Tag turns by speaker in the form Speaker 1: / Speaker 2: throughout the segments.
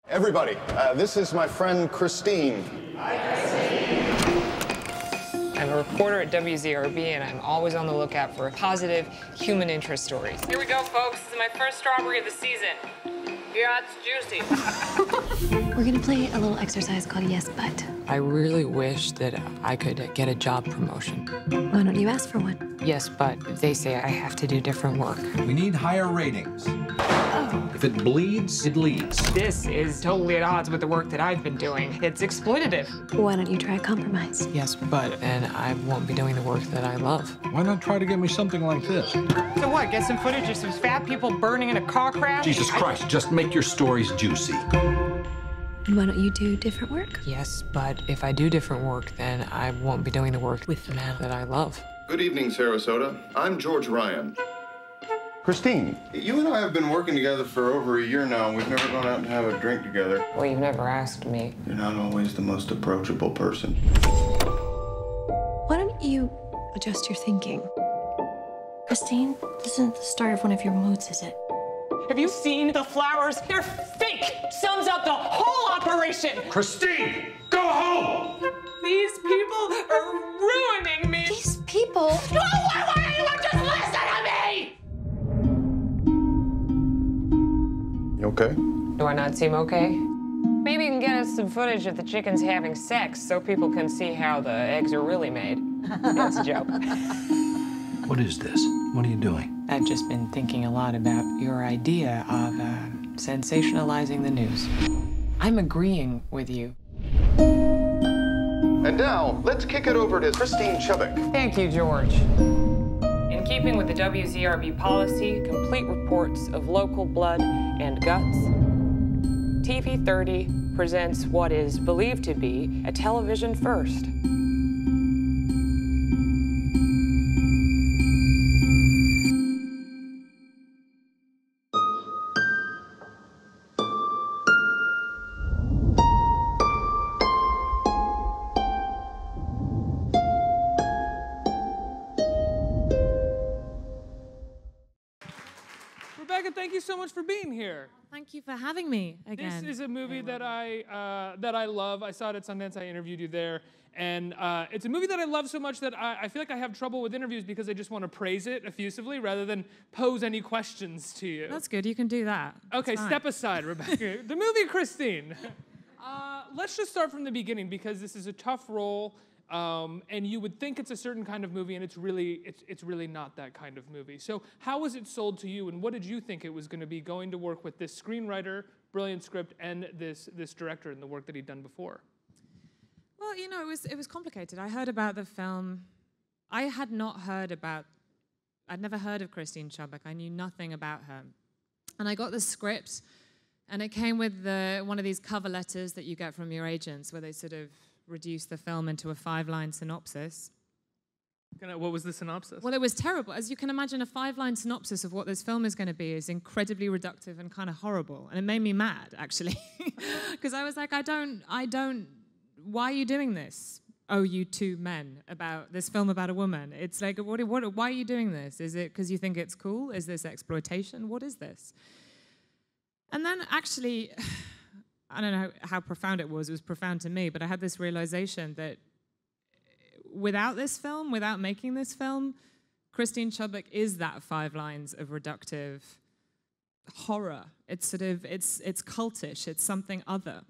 Speaker 1: Everybody, this is my friend Christine.
Speaker 2: Hi, Christine. I'm a reporter at WZRB, and I'm always on the lookout for positive human interest stories. Here we go, folks. This is my first strawberry of the season. Yeah, it's juicy.
Speaker 3: We're gonna play a little exercise called Yes But.
Speaker 2: I really wish that I could get a job promotion.
Speaker 3: Why don't you ask for one?
Speaker 2: Yes, but they say I have to do different work.
Speaker 4: We need higher ratings.
Speaker 3: Oh.
Speaker 4: If it bleeds, it leads.
Speaker 2: This is totally at odds with the work that I've been doing. It's exploitative.
Speaker 3: Why don't you try a compromise?
Speaker 2: Yes, but then I won't be doing the work that I love.
Speaker 4: Why not try to get me something like this?
Speaker 2: So what, get some footage of some fat people burning in a car crash?
Speaker 4: Jesus Christ, just make your stories juicy.
Speaker 3: And why don't you do different work?
Speaker 2: Yes, but if I do different work, then I won't be doing the work with the man that I love.
Speaker 1: Good evening, Sarasota. I'm George Ryan. Christine, you and I have been working together for over a year now, and we've never gone out and have a drink together.
Speaker 2: Well, you've never asked me.
Speaker 1: You're not always the most approachable person.
Speaker 3: Why don't you adjust your thinking?
Speaker 5: Christine, this isn't the start of one of your moods, is it?
Speaker 2: Have you seen the flowers? They're fake! Sums up the whole operation!
Speaker 4: Christine, go home!
Speaker 2: These people are ruining me!
Speaker 3: These people...
Speaker 2: No, why don't you just listen to me?
Speaker 1: You okay?
Speaker 2: Do I not seem okay? Maybe you can get us some footage of the chickens having sex so people can see how the eggs are really made. That's a joke.
Speaker 4: What is this? What are you doing?
Speaker 2: I've just been thinking a lot about your idea of sensationalizing the news. I'm agreeing with you.
Speaker 1: And now, let's kick it over to Christine Chubbuck.
Speaker 2: Thank you, George. In keeping with the WZRB policy, complete reports of local blood and guts, TV 30 presents what is believed to be a television first.
Speaker 6: Rebecca, thank you so much for being here.
Speaker 7: Thank you for having me again.
Speaker 6: This is a movie that I love. I saw it at Sundance. I interviewed you there, and it's a movie that I love so much that I feel like I have trouble with interviews because I just want to praise it effusively rather than pose any questions to you.
Speaker 7: That's good. You can do that.
Speaker 6: Okay, step aside, Rebecca. The movie Christine. Let's just start from the beginning because this is a tough role. And you would think it's a certain kind of movie, and it's really not that kind of movie. So how was it sold to you, and what did you think it was going to be going to work with this screenwriter, brilliant script, and this director and the work that he'd done before?
Speaker 7: Well, you know, it was complicated. I heard about the film. I had not heard about. I'd never heard of Christine Chubbuck. I knew nothing about her, and I got the script, and it came with one of these cover letters that you get from your agents, where they sort of reduce the film into a 5-line synopsis.
Speaker 6: What was the synopsis?
Speaker 7: Well, it was terrible. As you can imagine, a 5-line synopsis of what this film is going to be is incredibly reductive and kind of horrible. And it made me mad, actually. Because I was like, I don't, why are you doing this? Oh, you two men, about this film about a woman. It's like, why are you doing this? Is it because you think it's cool? Is this exploitation? What is this? And then actually, I don't know how profound it was profound to me, but I had this realization that without this film, without making this film, Christine Chubbuck is that 5 lines of reductive horror. It's sort of, it's cultish, it's something other.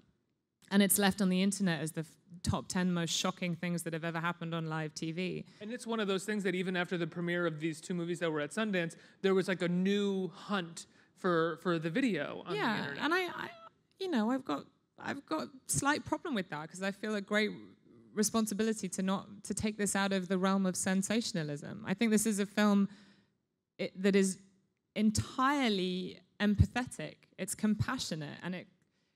Speaker 7: And it's left on the internet as the top 10 most shocking things that have ever happened on live TV.
Speaker 6: And it's one of those things that even after the premiere of these 2 movies that were at Sundance, there was like a new hunt for the video on the internet.
Speaker 7: And you know, I've got slight problem with that because I feel a great responsibility to take this out of the realm of sensationalism. I think this is a film that is entirely empathetic. It's compassionate, and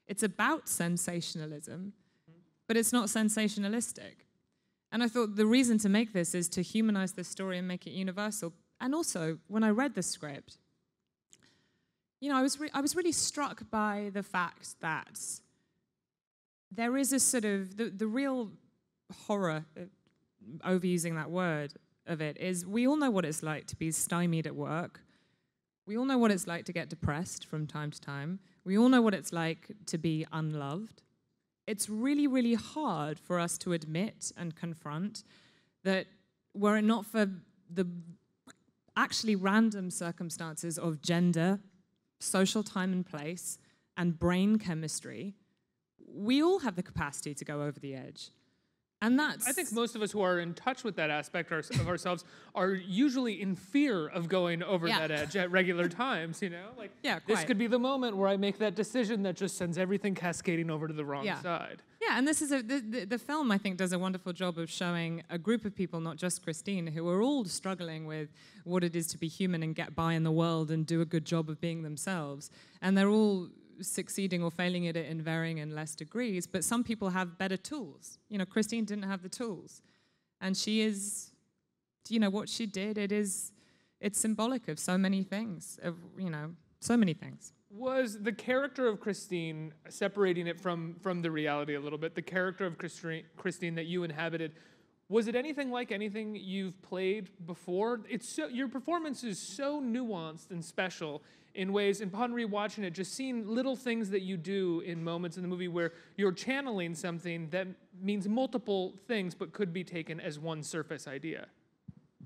Speaker 7: it's about sensationalism, but it's not sensationalistic. And I thought the reason to make this is to humanize the story and make it universal. And also, when I read the script, you know, I was really struck by the fact that there is a sort of, the real horror, overusing that word, of it is we all know what it's like to be stymied at work, We all know what it's like to get depressed from time to time. We all know what it's like to be unloved. It's really, really hard for us to admit and confront that were it not for the actually random circumstances of gender, social time and place, and brain chemistry, we all have the capacity to go over the edge. And that's...
Speaker 6: I think most of us who are in touch with that aspect of ourselves are usually in fear of going over that edge at regular times, you know? Like, this could be the moment where I make that decision that just sends everything cascading over to the wrong side.
Speaker 7: Yeah, and this is the film, I think, does a wonderful job of showing a group of people, not just Christine, who are all struggling with what it is to be human and get by in the world and do a good job of being themselves. And they're all succeeding or failing at it in varying and less degrees, but some people have better tools. You know, Christine didn't have the tools. And she is, you know, what she did, it's symbolic of so many things, of, you know, so many things.
Speaker 6: Was the character of Christine, separating it from the reality a little bit, the character of Christine that you inhabited, was it anything like anything you've played before? Your performance is so nuanced and special in ways, upon rewatching it, just seeing little things that you do in moments in the movie where you're channeling something that means multiple things but could be taken as one surface idea.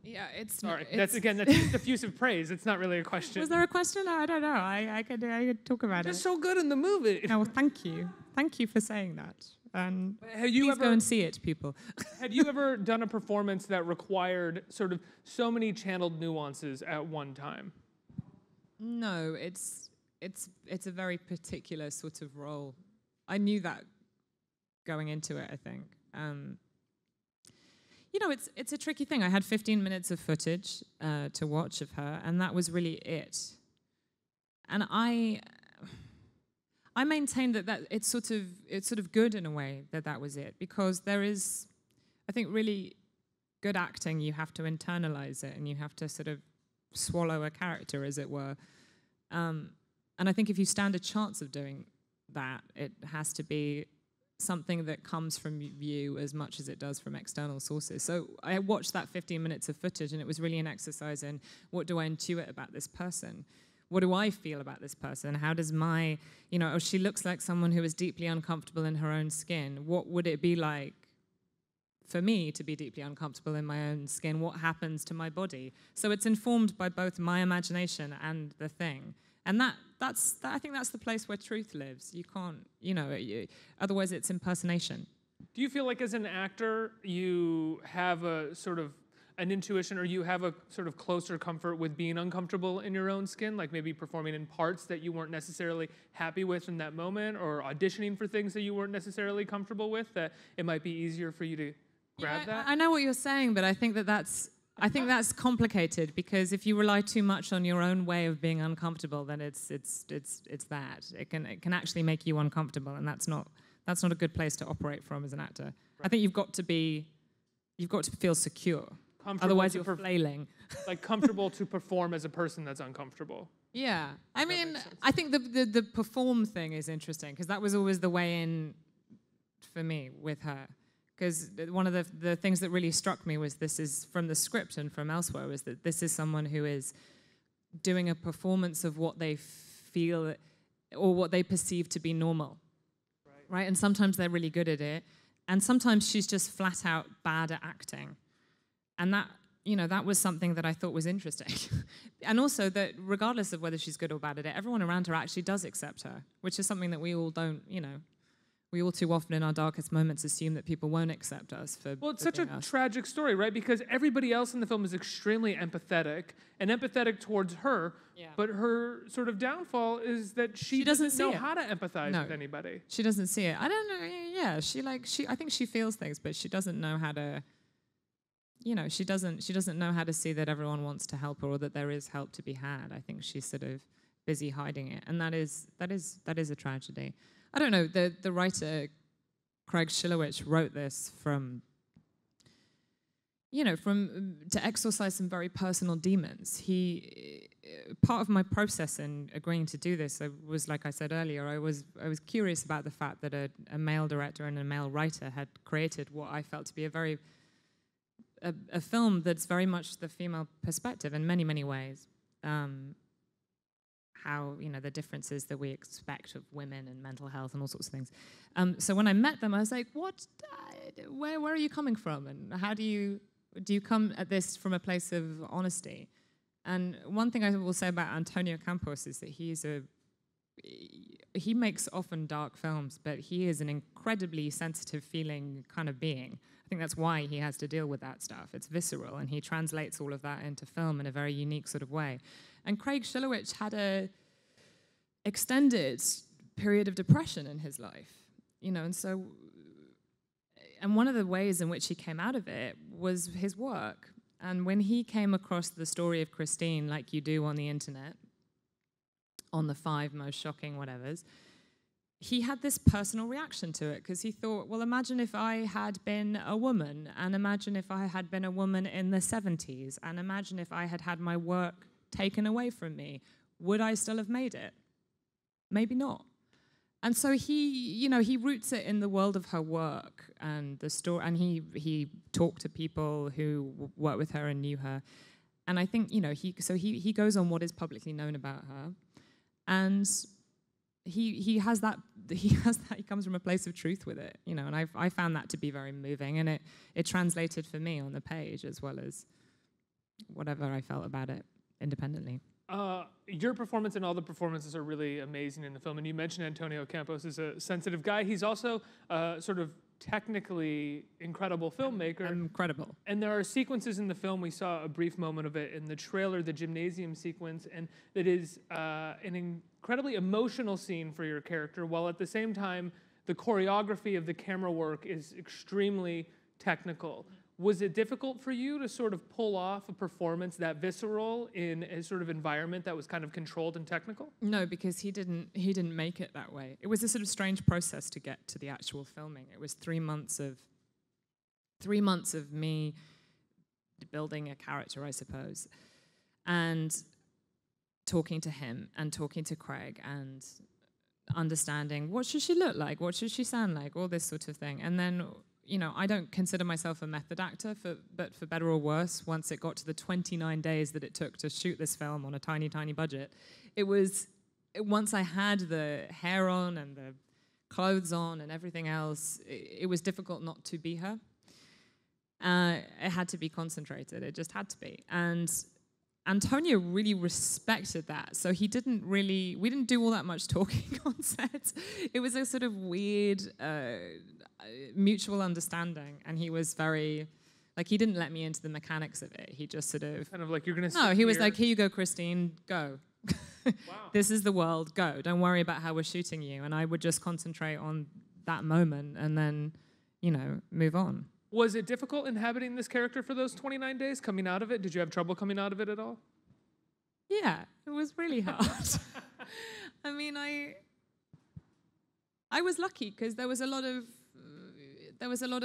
Speaker 7: Yeah, it's...
Speaker 6: Sorry, that's just diffusive praise. It's not really a question.
Speaker 7: Was there a question? No, I don't know. I could talk about it.
Speaker 6: Just so good in the movie.
Speaker 7: No, well, thank you. Thank you for saying that. And
Speaker 6: please
Speaker 7: go and see it, people.
Speaker 6: Had you ever done a performance that required sort of so many channeled nuances at one time?
Speaker 7: No, it's a very particular sort of role. I knew that going into it, I think. You know, it's a tricky thing. I had 15 minutes of footage to watch of her, and that was really it. And I maintain that it's sort of good in a way that was it, because there is, I think, really good acting. You have to internalize it, and you have to sort of swallow a character, as it were. And I think if you stand a chance of doing that, it has to be something that comes from you as much as it does from external sources. So I watched that 15 minutes of footage, and it was really an exercise in what do I intuit about this person? What do I feel about this person? How does my, you know, she looks like someone who is deeply uncomfortable in her own skin. What would it be like for me to be deeply uncomfortable in my own skin? What happens to my body? So it's informed by both my imagination and the thing. And I think that's the place where truth lives. You can't, you know, otherwise it's impersonation.
Speaker 6: Do you feel like as an actor you have a sort of an intuition, or you have a sort of closer comfort with being uncomfortable in your own skin, like maybe performing in parts that you weren't necessarily happy with in that moment, or auditioning for things that you weren't necessarily comfortable with, that it might be easier for you to grab that?
Speaker 7: I know what you're saying, but I think that's complicated, because if you rely too much on your own way of being uncomfortable, then it's that. It can actually make you uncomfortable, and that's not a good place to operate from as an actor. Right. I think you've got to feel secure. Otherwise you're flailing.
Speaker 6: Like comfortable to perform as a person that's uncomfortable.
Speaker 7: Yeah. I mean, I think the perform thing is interesting, because that was always the way in for me with her. Because one of the things that really struck me was, this is from the script and from elsewhere, was that this is someone who is doing a performance of what they feel or what they perceive to be normal. Right? And sometimes they're really good at it, and sometimes she's just flat out bad at acting. And that was something that I thought was interesting. And also that regardless of whether she's good or bad at it, everyone around her actually does accept her, which is something that we all don't, you know, we all too often in our darkest moments assume that people won't accept us for...
Speaker 6: Well, it's such a tragic story, right? Because everybody else in the film is extremely empathetic towards her, but her sort of downfall is that she doesn't know how to empathize with anybody.
Speaker 7: She doesn't see it. I don't know, yeah, I think she feels things, but she doesn't know how to... You know, she doesn't know how to see that everyone wants to help her, or that there is help to be had. I think she's sort of busy hiding it, and that is a tragedy. I don't know. The writer Craig Shilowich wrote this to exorcise some very personal demons. Part of my process in agreeing to do this was, like I said earlier, I was curious about the fact that a male director and a male writer had created what I felt to be a film that's very much the female perspective in many, many ways. how, the differences that we expect of women and mental health and all sorts of things. So when I met them, I was like, what, where are you coming from? And how do you come at this from a place of honesty? And one thing I will say about Antonio Campos is that he makes often dark films, but he is an incredibly sensitive feeling kind of being. I think that's why he has to deal with that stuff. It's visceral, and he translates all of that into film in a very unique sort of way. And Craig Shilowich had a extended period of depression in his life, and one of the ways in which he came out of it was his work. And when he came across the story of Christine, like you do on the internet, on the 5 most shocking whatevers, he had this personal reaction to it because he thought, well, imagine if I had been a woman, and imagine if I had been a woman in the 70s, and imagine if I had had my work taken away from me. Would I still have made it? Maybe not. And so he roots it in the world of her work and the story, and he talked to people who worked with her and knew her. And I think, he goes on what is publicly known about her. And he comes from a place of truth with it, and I found that to be very moving, and it translated for me on the page as well as whatever I felt about it independently.
Speaker 6: Your performance and all the performances are really amazing in the film, and you mentioned Antonio Campos is a sensitive guy. He's also sort of technically incredible filmmaker.
Speaker 7: Incredible.
Speaker 6: And there are sequences in the film, we saw a brief moment of it in the trailer, the gymnasium sequence, and that is an incredibly emotional scene for your character, while at the same time, the choreography of the camera work is extremely technical. Was it difficult for you to sort of pull off a performance that visceral in a sort of environment that was kind of controlled and technical?
Speaker 7: No, because he didn't make it that way. It was a sort of strange process to get to the actual filming. It was 3 months of me building a character, I suppose, and talking to him and talking to Craig and understanding what should she look like, what should she sound like, all this sort of thing. And then, I don't consider myself a method actor, but for better or worse, once it got to the 29 days that it took to shoot this film on a tiny, tiny budget, once I had the hair on and the clothes on and everything else, it was difficult not to be her. It had to be concentrated. It just had to be. And Antonio really respected that. So we didn't do all that much talking on set. It was a sort of weird mutual understanding. And he was very, he didn't let me into the mechanics of it. He just sort of...
Speaker 6: Kind of like, you're going to
Speaker 7: No, he was like, here you go, Christine, go. Wow. This is the world, go. Don't worry about how we're shooting you. And I would just concentrate on that moment and then, move on.
Speaker 6: Was it difficult inhabiting this character for those 29 days, coming out of it? Did you have trouble coming out of it at all?
Speaker 7: Yeah, it was really hard. I mean, I was lucky because there was a lot of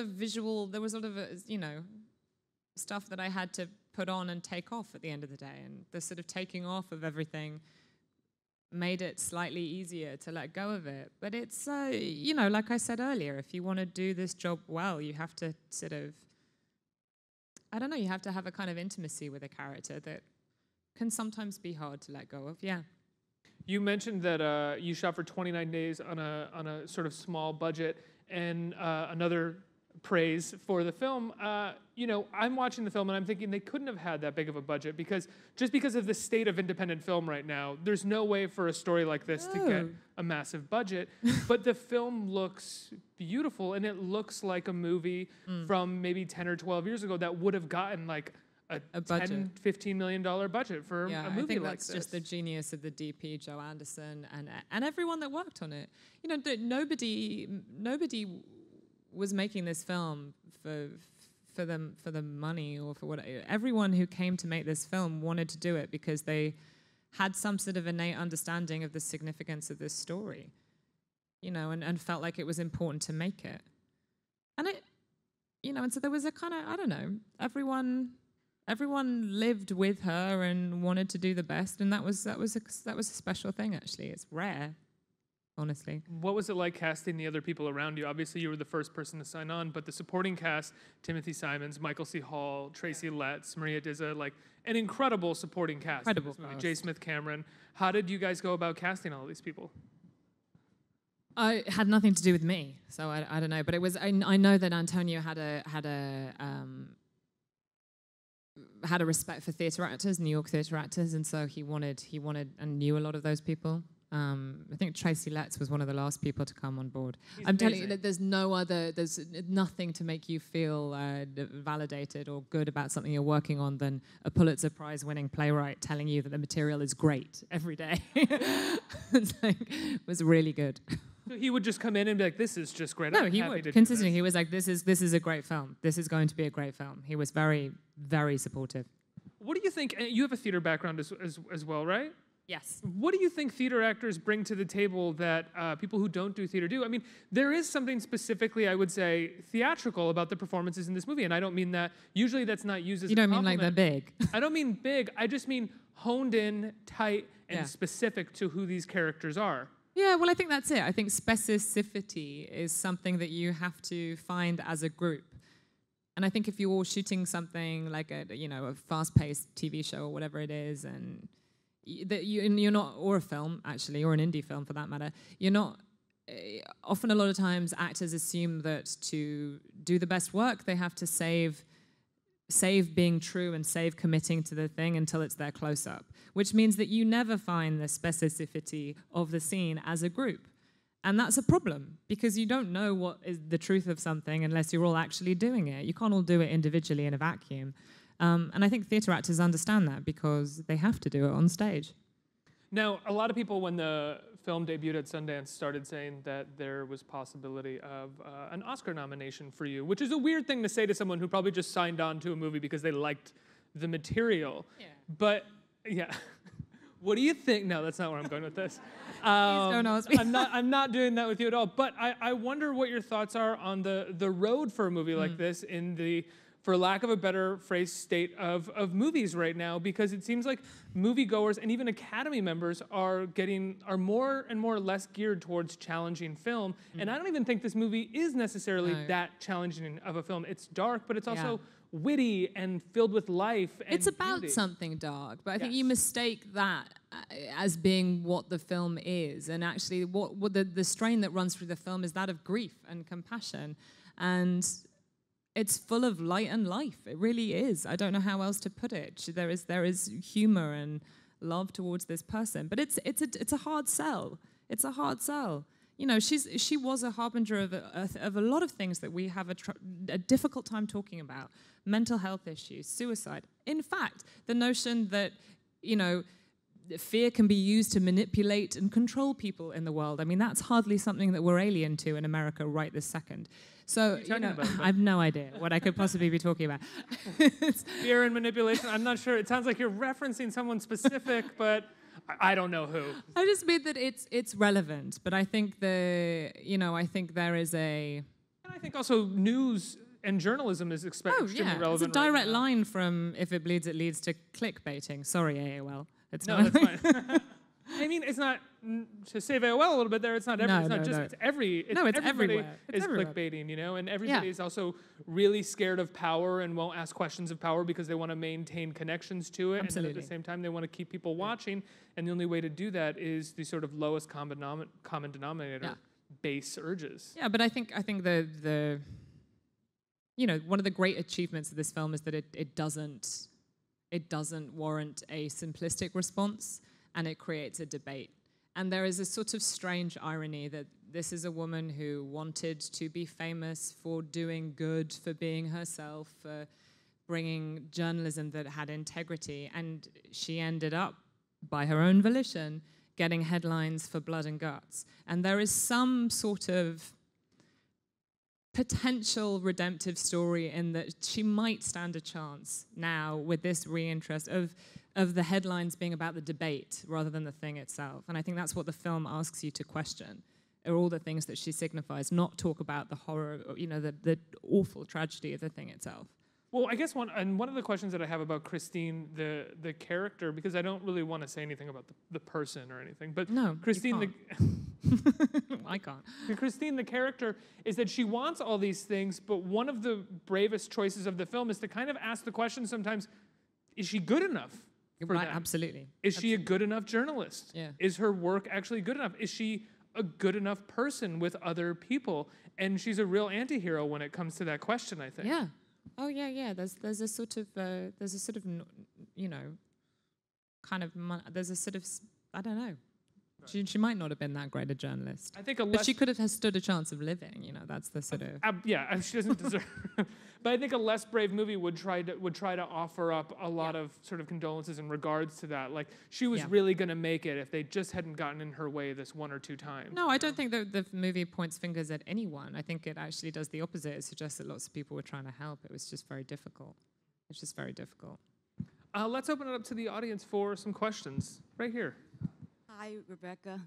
Speaker 7: visual, there was a lot of, stuff that I had to put on and take off at the end of the day. And the sort of taking off of everything made it slightly easier to let go of it. But it's, like I said earlier, if you want to do this job well, you have to sort of, you have to have a kind of intimacy with a character that can sometimes be hard to let go of, yeah.
Speaker 6: You mentioned that you shot for 29 days on a sort of small budget, and another praise for the film. I'm watching the film and I'm thinking they couldn't have had that big of a budget because of the state of independent film right now, there's no way for a story like this to get a massive budget. But the film looks beautiful, and it looks like a movie from maybe 10 or 12 years ago that would have gotten like a $10, $15 million budget for a movie like this. I think that's
Speaker 7: just the genius of the DP, Joe Anderson, and everyone that worked on it. Nobody was making this film for the money or for what. Everyone who came to make this film wanted to do it because they had some sort of innate understanding of the significance of this story, and felt like it was important to make it. And it, and so there was a kind of, everyone lived with her and wanted to do the best, and that was a special thing. Actually, it's rare. honestly.
Speaker 6: What was it like casting the other people around you? Obviously, you were the first person to sign on, but the supporting cast, Timothy Simons, Michael C. Hall, Tracy Letts, Maria Dizza, like an incredible supporting cast.
Speaker 7: Incredible
Speaker 6: in this movie.
Speaker 7: cast.
Speaker 6: J. Smith Cameron. How did you guys go about casting all these people?
Speaker 7: It had nothing to do with me, so I don't know. But it was. I know that Antonio had a respect for theatre actors, New York theatre actors, and so he wanted and knew a lot of those people. I think Tracy Letts was one of the last people to come on board. I'm telling you that there's nothing to make you feel validated or good about something you're working on than a Pulitzer Prize winning playwright telling you that the material is great every day. It was really good.
Speaker 6: So he would just come in and be like, "This is just great."
Speaker 7: No, he would consistently. He was like, "This is a great film. This is going to be a great film." He was very, very supportive.
Speaker 6: What do you think? You have a theater background as well, right?
Speaker 7: Yes.
Speaker 6: What do you think theater actors bring to the table that people who don't do theater do? I mean, there is something specifically, I would say, theatrical about the performances in this movie, and I don't mean that. Usually, that's not used as.
Speaker 7: You don't mean like they're big.
Speaker 6: I don't mean big. I just mean honed in, tight, and specific to who these characters are.
Speaker 7: Yeah, well, I think that's it. I think specificity is something that you have to find as a group. And I think if you're shooting something like a fast-paced TV show or whatever it is, and you're not, or a film actually, or an indie film for that matter, you're not. Often, a lot of times, actors assume that to do the best work, they have to save being true and save committing to the thing until it's their close-up, which means that you never find the specificity of the scene as a group. And that's a problem, because you don't know what is the truth of something unless you're all actually doing it. You can't all do it individually in a vacuum. And I think theatre actors understand that because they have to do it on stage.
Speaker 6: Now, a lot of people, when the film debuted at Sundance, started saying that there was possibility of an Oscar nomination for you, which is a weird thing to say to someone who probably just signed on to a movie because they liked the material. Yeah. But, yeah. What do you think? No, that's not where I'm going with this.
Speaker 7: Please don't ask me.
Speaker 6: I'm not doing that with you at all. But I wonder what your thoughts are on the road for a movie like this in the, for lack of a better phrase, state of movies right now, because it seems like moviegoers and even Academy members are more and more less geared towards challenging film. And I don't even think this movie is necessarily that challenging of a film. It's dark, but it's also witty and filled with life and
Speaker 7: it's about
Speaker 6: beauty.
Speaker 7: Something dark, but I think you mistake that as being what the film is, and actually what the strain that runs through the film is that of grief and compassion, and it's full of light and life. It really is. I don't know how else to put it. There is humor and love towards this person, but it's a hard sell. It's a hard sell. You know, she was a harbinger of a lot of things that we have a difficult time talking about. Mental health issues, suicide. In fact, the notion that, fear can be used to manipulate and control people in the world. I mean, that's hardly something that we're alien to in America right this second. So, I have no idea what I could possibly be talking about.
Speaker 6: Fear and manipulation, I'm not sure. It sounds like you're referencing someone specific, but I don't know who.
Speaker 7: I just mean that it's relevant, but I think I think there is a...
Speaker 6: And I think also news and journalism is extremely relevant.
Speaker 7: It's a direct line from if it bleeds, it leads to clickbaiting. Sorry, AOL.
Speaker 6: That's fine. I mean, it's not, to save AOL a little bit there, it's not everywhere.
Speaker 7: It's everywhere.
Speaker 6: It's clickbaiting, and everybody is also really scared of power and won't ask questions of power because they want to maintain connections to it.
Speaker 7: Absolutely.
Speaker 6: And at the same time, they want to keep people watching. And the only way to do that is the sort of lowest common denominator, base urges.
Speaker 7: Yeah, but I think the one of the great achievements of this film is that it doesn't warrant a simplistic response, and it creates a debate. And there is a sort of strange irony that this is a woman who wanted to be famous for doing good, for being herself, for bringing journalism that had integrity, and she ended up, by her own volition, getting headlines for blood and guts. And there is some sort of potential redemptive story in that she might stand a chance now with this reinterest of the headlines being about the debate rather than the thing itself. And I think that's what the film asks you to question, are all the things that she signifies, not talk about the horror, the awful tragedy of the thing itself.
Speaker 6: Well, I guess one of the questions that I have about Christine, the character, because I don't really want to say anything about the person or anything, but
Speaker 7: no,
Speaker 6: Christine,
Speaker 7: I can't.
Speaker 6: Christine, the character, is that she wants all these things, but one of the bravest choices of the film is to kind of ask the question sometimes, is she good enough for
Speaker 7: Right,
Speaker 6: them?
Speaker 7: absolutely.
Speaker 6: Is she a good enough journalist?
Speaker 7: Yeah.
Speaker 6: Is her work actually good enough? Is she a good enough person with other people? And she's a real anti-hero when it comes to that question, I think.
Speaker 7: Yeah. Oh yeah, yeah. There's a sort of you know, kind of there's a sort of I don't know. She might not have been that great a journalist.
Speaker 6: I think
Speaker 7: but she could have stood a chance of living. You know, that's the sort of.
Speaker 6: Yeah, she doesn't deserve. But I think a less brave movie would try to offer up a lot of sort of condolences in regards to that. Like she was really going to make it if they just hadn't gotten in her way this one or two times.
Speaker 7: No, I don't think that the movie points fingers at anyone. I think it actually does the opposite. It suggests that lots of people were trying to help. It was just very difficult. It's just very difficult.
Speaker 6: Let's open it up to the audience for some questions. Right here.
Speaker 8: Hi, Rebecca.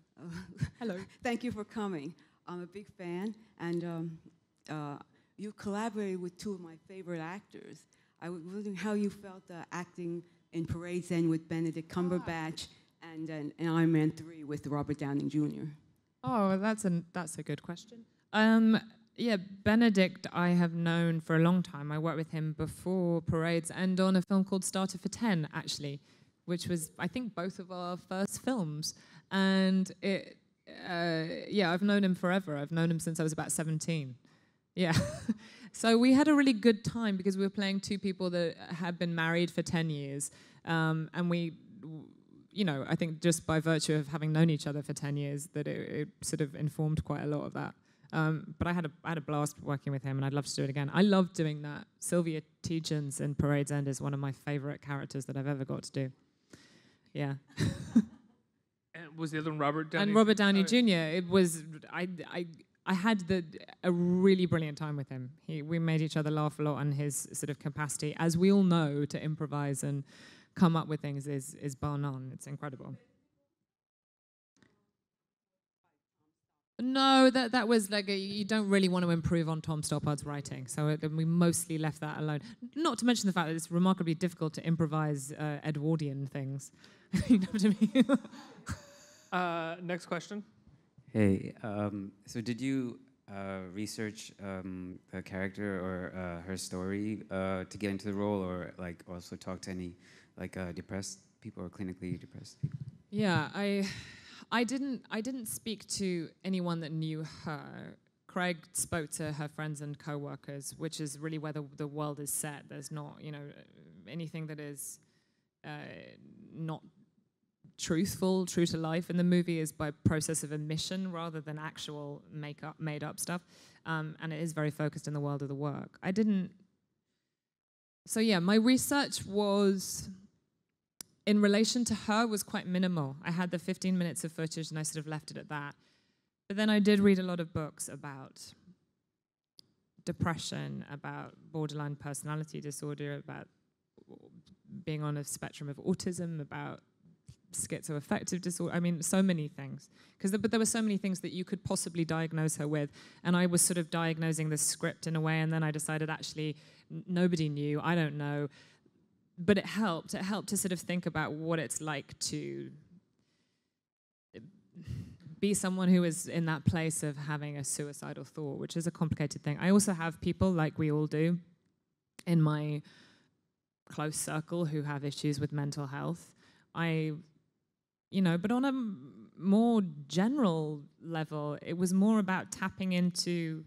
Speaker 7: Hello.
Speaker 8: Thank you for coming. I'm a big fan, and you collaborated with two of my favorite actors. I was wondering how you felt acting in Parade's End with Benedict Cumberbatch and in Iron Man 3 with Robert Downey Jr.
Speaker 7: Oh, that's a good question. Yeah, Benedict I have known for a long time. I worked with him before Parade's End on a film called Starter for 10, actually, which was, I think, both of our first films. And I've known him forever. I've known him since I was about 17. Yeah. So we had a really good time because we were playing two people that had been married for 10 years. And we, you know, I think just by virtue of having known each other for 10 years, that it sort of informed quite a lot of that. But I had a blast working with him, and I'd love to do it again. I love doing that. Sylvia Teagens in Parade's End is one of my favorite characters that I've ever got to do. Yeah.
Speaker 6: And was the other one Robert Downey?
Speaker 7: And Robert Downey Jr. It was I had a really brilliant time with him. We made each other laugh a lot, and his sort of capacity, as we all know, to improvise and come up with things is bar none. It's incredible. No, that was like you don't really want to improve on Tom Stoppard's writing, so we mostly left that alone. Not to mention the fact that it's remarkably difficult to improvise Edwardian things. You know what I mean?
Speaker 6: Next question.
Speaker 9: Hey, so did you research the character or her story to get into the role, or like also talk to any like depressed people or clinically depressed people?
Speaker 7: Yeah, I didn't speak to anyone that knew her. Craig spoke to her friends and co-workers, which is really where the world is set. There's not, you know, anything that is not true to life in the movie is by process of omission rather than actual made up stuff. And it is very focused in the world of the work. So yeah, my research was, in relation to her, was quite minimal. I had the 15 minutes of footage and I sort of left it at that. But then I did read a lot of books about depression, about borderline personality disorder, about being on a spectrum of autism, about schizoaffective disorder. I mean, so many things. But there were so many things that you could possibly diagnose her with. And I was sort of diagnosing the script in a way, and then I decided actually nobody knew, I don't know. But it helped. It helped to sort of think about what it's like to be someone who is in that place of having a suicidal thought, which is a complicated thing. I also have people, like we all do, in my close circle who have issues with mental health. But on a more general level, it was more about tapping into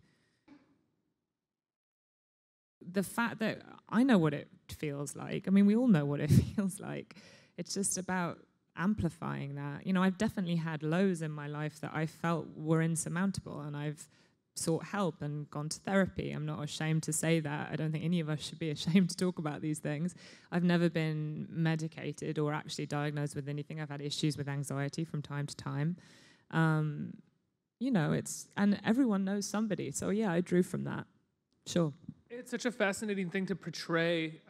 Speaker 7: the fact that I know what it feels like. I mean, we all know what it feels like. It's just about amplifying that. You know, I've definitely had lows in my life that I felt were insurmountable, and I've sought help and gone to therapy. I'm not ashamed to say that. I don't think any of us should be ashamed to talk about these things. I've never been medicated or actually diagnosed with anything. I've had issues with anxiety from time to time. And everyone knows somebody. So yeah, I drew from that. Sure.
Speaker 6: It's such a fascinating thing to portray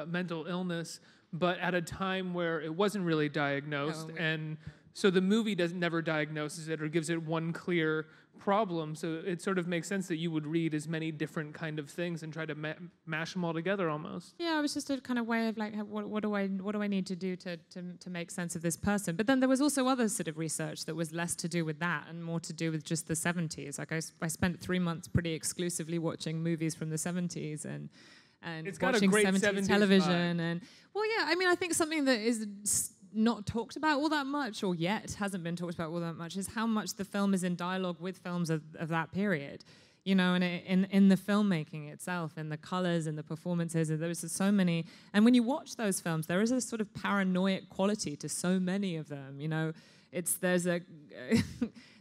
Speaker 6: mental illness, but at a time where it wasn't really diagnosed, and So the movie never diagnoses it or gives it one clear problem. So it sort of makes sense that you would read as many different kind of things and try to mash them all together almost.
Speaker 7: Yeah, it was just a kind of way of like, what do I need to do to make sense of this person? But then there was also other sort of research that was less to do with that and more to do with just the 70s. Like I spent 3 months pretty exclusively watching movies from the 70s and
Speaker 6: it's got
Speaker 7: watching
Speaker 6: a great
Speaker 7: 70s television.
Speaker 6: vibe.
Speaker 7: And well, yeah, I mean, I think something that is not talked about all that much, or yet hasn't been talked about all that much, is how much the film is in dialogue with films of that period. You know, and in the filmmaking itself, in the colors and the performances, and there's so many. And when you watch those films, there is a sort of paranoid quality to so many of them. You know, there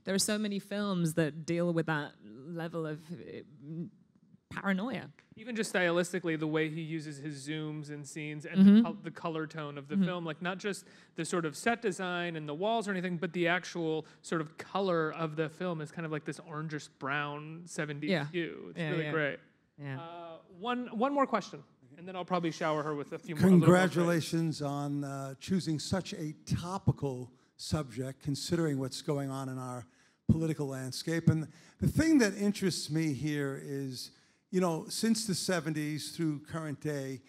Speaker 7: are so many films that deal with that level of paranoia.
Speaker 6: Even just stylistically, the way he uses his zooms and scenes and the color tone of the film, like not just the sort of set design and the walls or anything, but the actual sort of color of the film is kind of like this orangish brown 70s hue. It's really great.
Speaker 7: Yeah.
Speaker 6: One more question, and then I'll probably shower her with a few more.
Speaker 10: Congratulations on choosing such a topical subject, considering what's going on in our political landscape. And the thing that interests me here is, you know, since the 70s through current day,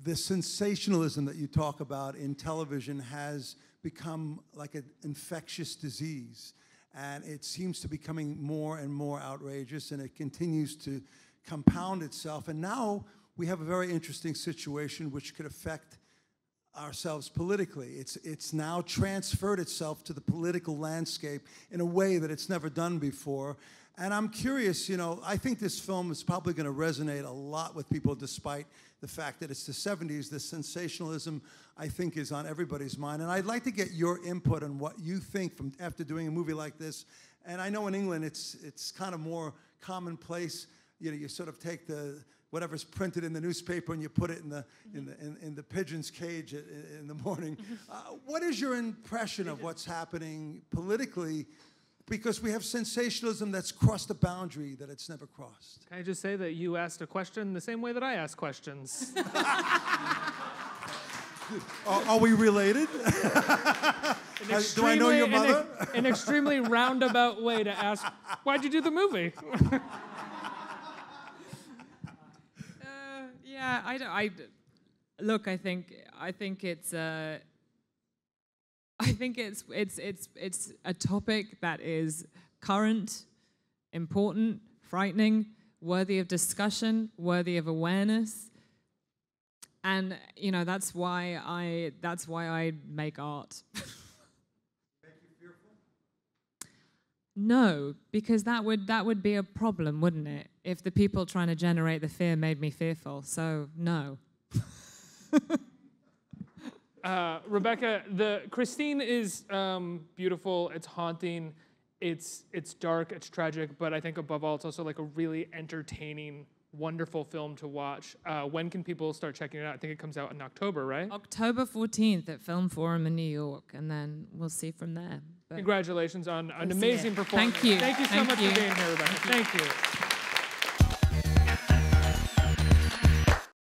Speaker 10: the sensationalism that you talk about in television has become like an infectious disease. And it seems to be becoming more and more outrageous, and it continues to compound itself. And now we have a very interesting situation which could affect ourselves politically. It's now transferred itself to the political landscape in a way that it's never done before. And I'm curious, you know, I think this film is probably going to resonate a lot with people despite the fact that it's the 70s. The sensationalism, I think, is on everybody's mind. And I'd like to get your input on what you think from after doing a movie like this. And I know in England it's kind of more commonplace. You know, you sort of take whatever's printed in the newspaper and you put it in the pigeon's cage in the morning. What is your impression of what's happening politically? Because we have sensationalism that's crossed a boundary that it's never crossed.
Speaker 6: Can I just say that you asked a question the same way that I ask questions?
Speaker 10: Are we related? Do I know your mother?
Speaker 6: An extremely roundabout way to ask, why'd you do the movie?
Speaker 7: Yeah, look, I think it's it's a topic that is current, important, frightening, worthy of discussion, worthy of awareness. And you know, that's why I make art.
Speaker 10: Make you fearful?
Speaker 7: No, because that would be a problem, wouldn't it? If the people trying to generate the fear made me fearful. So no.
Speaker 6: Rebecca, Christine is beautiful. It's haunting. It's dark. It's tragic. But I think above all, it's also like a really entertaining, wonderful film to watch. When can people start checking it out? I think it comes out in October, right?
Speaker 7: October 14th at Film Forum in New York, and then we'll see from there.
Speaker 6: Congratulations on an amazing performance.
Speaker 7: Thank you.
Speaker 6: Thank you so much for being here, Rebecca. Thank you.